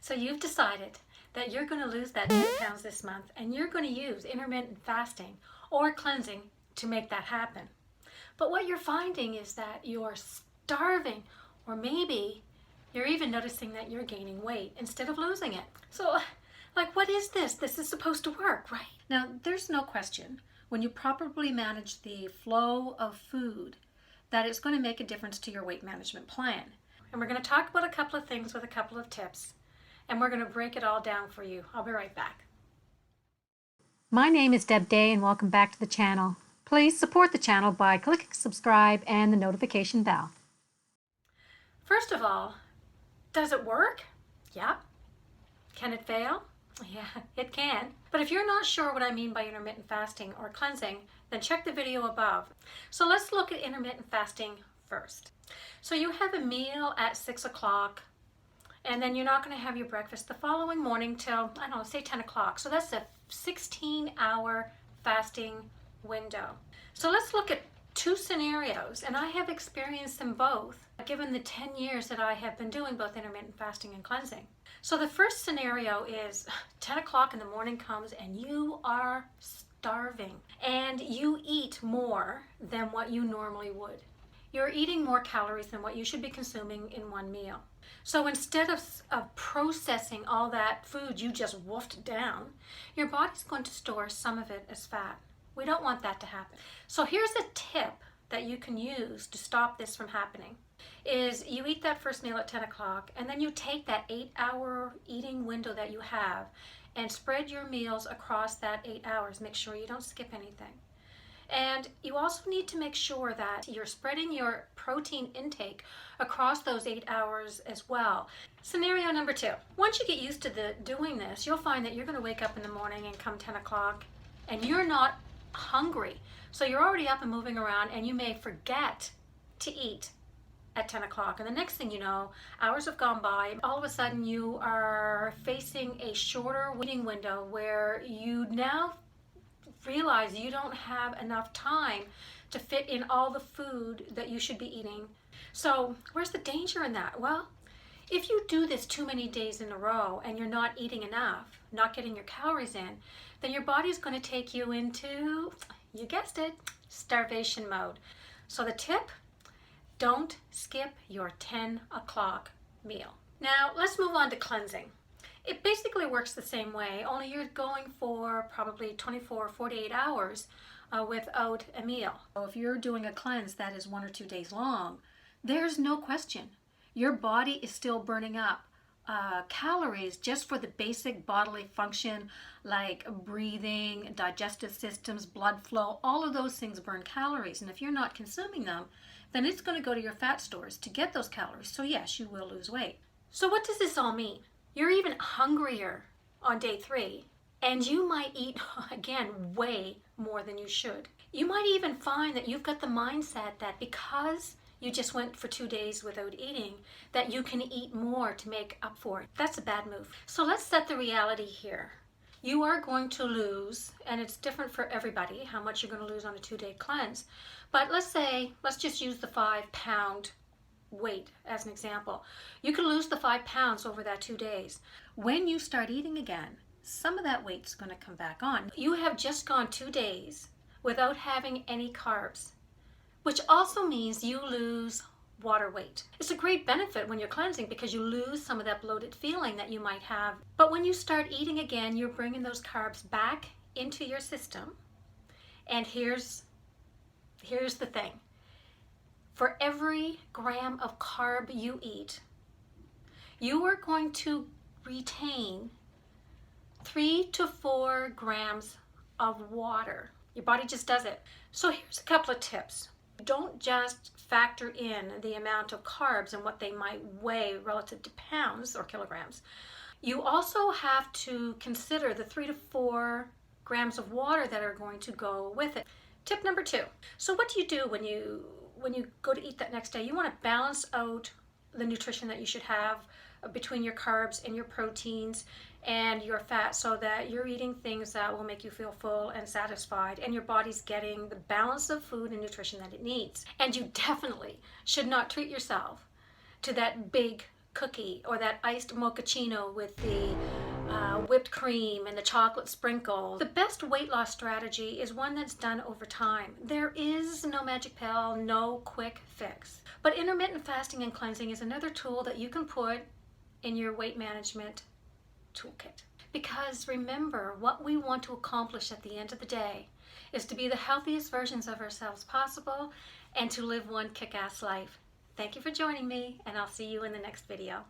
So you've decided that you're going to lose that 10 pounds this month, and you're going to use intermittent fasting or cleansing to make that happen. But what you're finding is that you're starving, or maybe you're even noticing that you're gaining weight instead of losing it. So, like, what is this? This is supposed to work, right? Now, there's no question, when you properly manage the flow of food, that it's going to make a difference to your weight management plan. And we're going to talk about a couple of things with a couple of tips, and we're going to break it all down for you. I'll be right back. My name is Deb Day, and welcome back to the channel. Please support the channel by clicking subscribe and the notification bell. First of all, does it work? Yeah. Can it fail? Yeah, it can. But if you're not sure what I mean by intermittent fasting or cleansing, then check the video above. So let's look at intermittent fasting first. So you have a meal at 6 o'clock, and then you're not going to have your breakfast the following morning till, I don't know, say 10 o'clock. So that's a 16-hour fasting window. So let's look at two scenarios, and I have experienced them both given the 10 years that I have been doing both intermittent fasting and cleansing. So the first scenario is 10 o'clock in the morning comes and you are starving and you eat more than what you normally would. You're eating more calories than what you should be consuming in one meal. So instead of processing all that food you just wolfed down, your body's going to store some of it as fat. We don't want that to happen. So here's a tip that you can use to stop this from happening. Is you eat that first meal at 10 o'clock, and then you take that 8-hour eating window that you have and spread your meals across that 8 hours. Make sure you don't skip anything. And you also need to make sure that you're spreading your protein intake across those 8 hours as well. Scenario number 2. Once you get used to doing this, you'll find that you're going to wake up in the morning and come 10 o'clock and you're not hungry. So you're already up and moving around, and you may forget to eat at 10 o'clock. And the next thing you know, hours have gone by. All of a sudden you are facing a shorter eating window where you now realize you don't have enough time to fit in all the food that you should be eating. So where's the danger in that? Well, if you do this too many days in a row and you're not eating enough, not getting your calories in, then your body's going to take you into, you guessed it, starvation mode. So the tip, don't skip your 10 o'clock meal. Now let's move on to cleansing. It basically works the same way, only you're going for probably 24 or 48 hours without a meal. So if you're doing a cleanse that is 1 or 2 days long, there's no question. Your body is still burning up calories just for the basic bodily function like breathing, digestive systems, blood flow. All of those things burn calories, and if you're not consuming them, then it's going to go to your fat stores to get those calories. So yes, you will lose weight. So what does this all mean? You're even hungrier on day 3, and you might eat, again, way more than you should. You might even find that you've got the mindset that because you just went for 2 days without eating, that you can eat more to make up for it. That's a bad move. So let's set the reality here. You are going to lose, and it's different for everybody, how much you're going to lose on a 2-day cleanse. But let's just use the 5-pound weight as an example. You can lose the 5 pounds over that 2 days. When you start eating again, some of that weight's going to come back on. You have just gone 2 days without having any carbs, which also means you lose water weight. It's a great benefit when you're cleansing because you lose some of that bloated feeling that you might have. But when you start eating again, you're bringing those carbs back into your system. And here's the thing. For every gram of carb you eat, you are going to retain 3 to 4 grams of water. Your body just does it. So here's a couple of tips. Don't just factor in the amount of carbs and what they might weigh relative to pounds or kilograms. You also have to consider the 3 to 4 grams of water that are going to go with it. Tip number 2. So what do you do when you go to eat that next day? You want to balance out the nutrition that you should have between your carbs and your proteins and your fat, so that you're eating things that will make you feel full and satisfied, and your body's getting the balance of food and nutrition that it needs. And you definitely should not treat yourself to that big cookie or that iced mochaccino with the whipped cream and the chocolate sprinkle. The best weight loss strategy is one that's done over time. There is no magic pill, no quick fix. But intermittent fasting and cleansing is another tool that you can put in your weight management toolkit. Because remember, what we want to accomplish at the end of the day is to be the healthiest versions of ourselves possible and to live one kick-ass life. Thank you for joining me, and I'll see you in the next video.